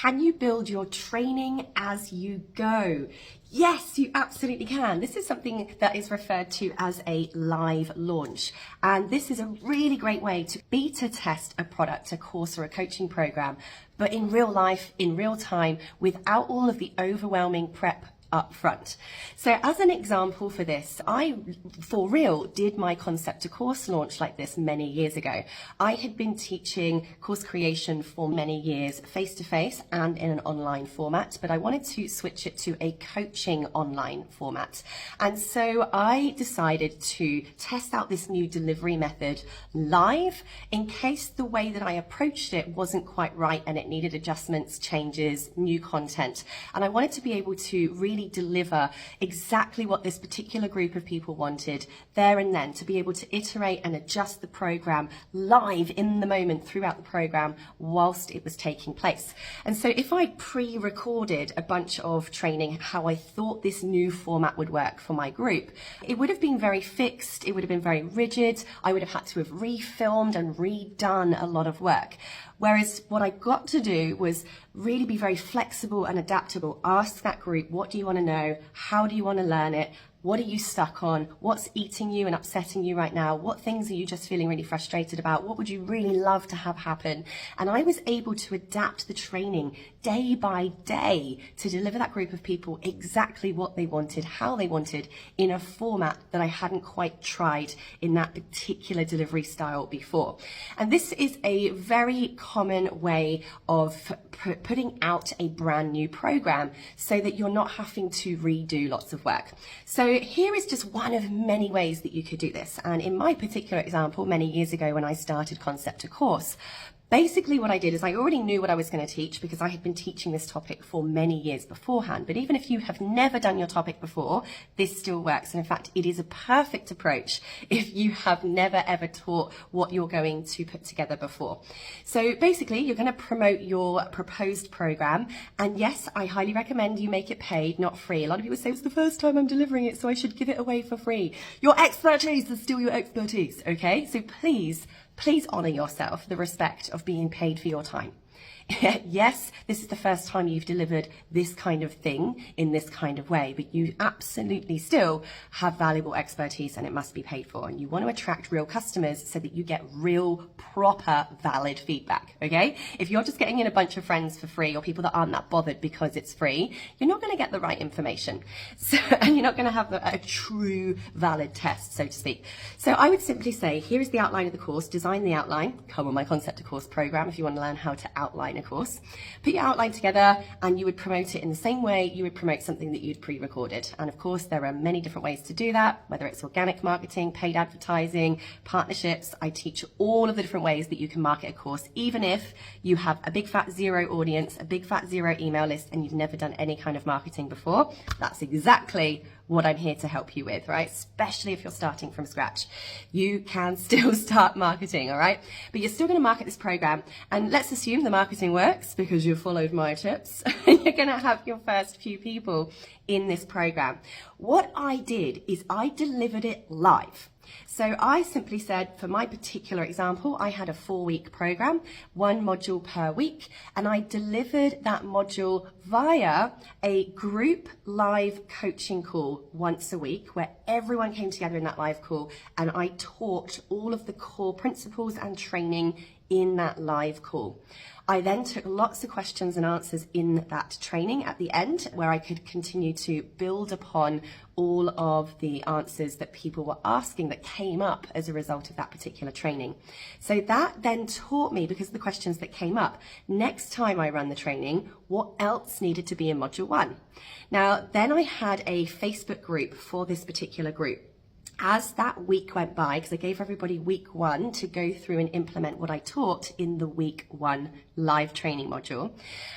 Can you build your training as you go? Yes, you absolutely can. This is something that is referred to as a live launch. And this is a really great way to beta test a product, a course or a coaching program, but in real life, in real time, without all of the overwhelming prep up front. So as an example for this, I, for real, did my Concept to Course launch like this many years ago. I had been teaching course creation for many years, face-to-face and in an online format, but I wanted to switch it to a coaching online format. And so I decided to test out this new delivery method live in case the way that I approached it wasn't quite right and it needed adjustments, changes, new content. And I wanted to be able to really deliver exactly what this particular group of people wanted there and then, to be able to iterate and adjust the program live in the moment throughout the program whilst it was taking place. And so if I pre-recorded a bunch of training how I thought this new format would work for my group, it would have been very fixed, it would have been very rigid, I would have had to have refilmed and redone a lot of work. Whereas what I got to do was really be very flexible and adaptable. Ask that group, what do you want to know? How do you want to learn it? What are you stuck on? What's eating you and upsetting you right now? What things are you just feeling really frustrated about? What would you really love to have happen? And I was able to adapt the training day by day to deliver that group of people exactly what they wanted, how they wanted, in a format that I hadn't quite tried in that particular delivery style before. And this is a very common way of putting out a brand new program so that you're not having to redo lots of work. So here is just one of many ways that you could do this. And in my particular example, many years ago when I started Concept to Course, basically what I did is I already knew what I was going to teach because I had been teaching this topic for many years beforehand. But even if you have never done your topic before, this still works. And in fact, it is a perfect approach if you have never ever taught what you're going to put together before. So basically, you're going to promote your proposed program. And yes, I highly recommend you make it paid, not free. A lot of people say it's the first time I'm delivering it, so I should give it away for free. Your expertise is still your expertise, okay? So please honor yourself, the respect of being paid for your time. Yes, this is the first time you've delivered this kind of thing in this kind of way, but you absolutely still have valuable expertise and it must be paid for. And you want to attract real customers so that you get real, proper, valid feedback, okay? If you're just getting in a bunch of friends for free or people that aren't that bothered because it's free, you're not going to get the right information. So, and you're not going to have a true, valid test, so to speak. So I would simply say, here is the outline of the course, design the outline, come on my Concept to Course program if you want to learn how to outline a course. Put your outline together and you would promote it in the same way you would promote something that you'd pre-recorded. And of course, there are many different ways to do that, whether it's organic marketing, paid advertising, partnerships. I teach all of the different ways that you can market a course, even if you have a big fat zero audience, a big fat zero email list, and you've never done any kind of marketing before. That's exactly what I'm here to help you with, right? Especially if you're starting from scratch. You can still start marketing, all right? But you're still going to market this program. And let's assume the marketing works because you followed my tips. And you're going to have your first few people in this program. What I did is I delivered it live. So I simply said, for my particular example, I had a 4-week program, 1 module per week, and I delivered that module via a group live coaching call once a week where everyone came together in that live call and I taught all of the core principles and training in that live call. I then took lots of questions and answers in that training at the end where I could continue to build upon all of the answers that people were asking that came up as a result of that particular training. So that then taught me, because of the questions that came up, next time I run the training, what else needed to be in module 1. Now, then I had a Facebook group for this particular group. As that week went by, because I gave everybody week 1 to go through and implement what I taught in the week 1 live training module,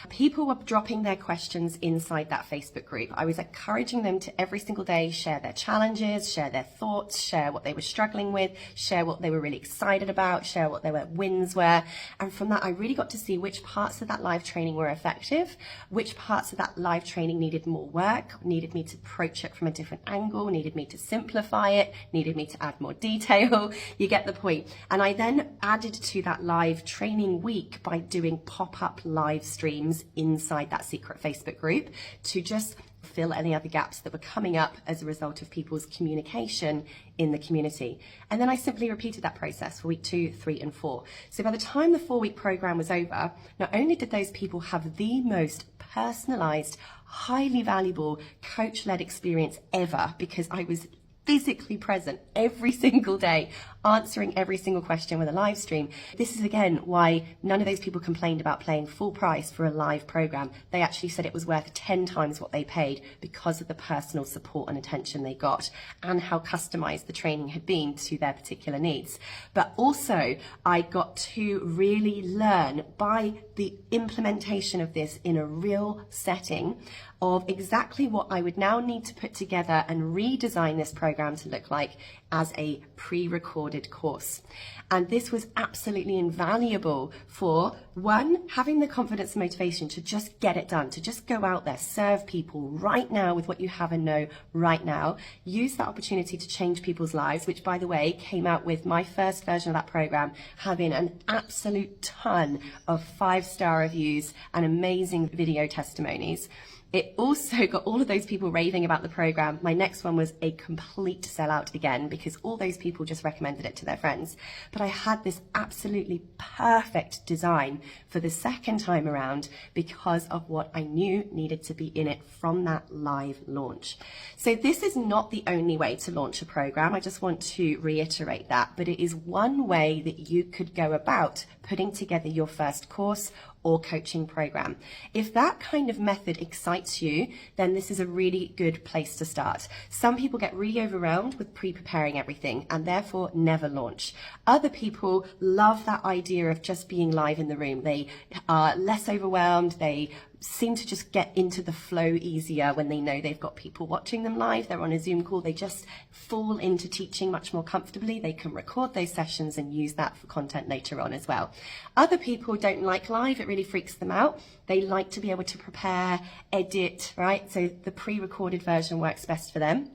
people were dropping their questions inside that Facebook group. I was encouraging them to every single day share their challenges, share their thoughts, share what they were struggling with, share what they were really excited about, share what their wins were. And from that, I really got to see which parts of that live training were effective, which parts of that live training needed more work, needed me to approach it from a different angle, needed me to simplify it, bit, needed me to add more detail. You get the point. And I then added to that live training week by doing pop-up live streams inside that secret Facebook group to just fill any other gaps that were coming up as a result of people's communication in the community. And then I simply repeated that process for week 2, 3, and 4. So by the time the 4-week program was over, not only did those people have the most personalized, highly valuable coach-led experience ever, because I was physically present every single day, answering every single question with a live stream. This is again why none of those people complained about paying full price for a live program. They actually said it was worth 10 times what they paid because of the personal support and attention they got and how customized the training had been to their particular needs. But also I got to really learn by the implementation of this in a real setting of exactly what I would now need to put together and redesign this program to look like as a pre-recorded course. And this was absolutely invaluable for, one, having the confidence and motivation to just get it done, to just go out there, serve people right now with what you have and know right now, use that opportunity to change people's lives, which by the way came out with my first version of that program having an absolute ton of 5-star reviews and amazing video testimonies. It also got all of those people raving about the program. My next one was a complete sellout again because all those people just recommended it to their friends. But I had this absolutely perfect design for the second time around because of what I knew needed to be in it from that live launch. So this is not the only way to launch a program. I just want to reiterate that, but it is one way that you could go about putting together your first course or coaching program. If that kind of method excites you, then this is a really good place to start. Some people get really overwhelmed with pre-preparing everything and therefore never launch. Other people love that idea of just being live in the room. They are less overwhelmed. They seem to just get into the flow easier when they know they've got people watching them live. They're on a Zoom call. They just fall into teaching much more comfortably. They can record those sessions and use that for content later on as well. Other people don't like live. It really freaks them out. They like to be able to prepare, edit, right? So the pre-recorded version works best for them.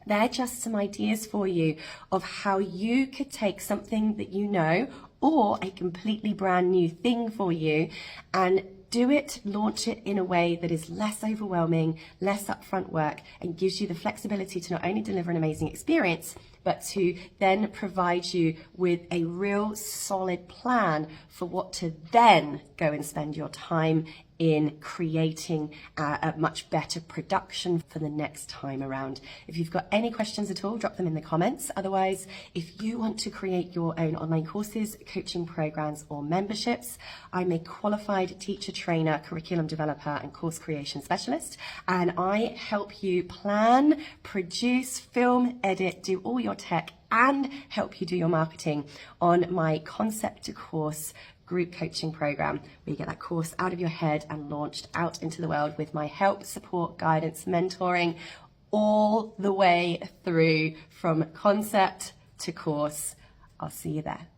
They're just some ideas for you of how you could take something that you know or a completely brand new thing for you and do it, launch it in a way that is less overwhelming, less upfront work, and gives you the flexibility to not only deliver an amazing experience, but to then provide you with a real solid plan for what to then go and spend your time in creating a much better production for the next time around. If you've got any questions at all, drop them in the comments. Otherwise, if you want to create your own online courses, coaching programs, or memberships, I'm a qualified teacher, trainer, curriculum developer, and course creation specialist. And I help you plan, produce, film, edit, do all your tech, and help you do your marketing on my Concept to Course group coaching program, where you get that course out of your head and launched out into the world with my help, support, guidance, mentoring, all the way through from concept to course. I'll see you there.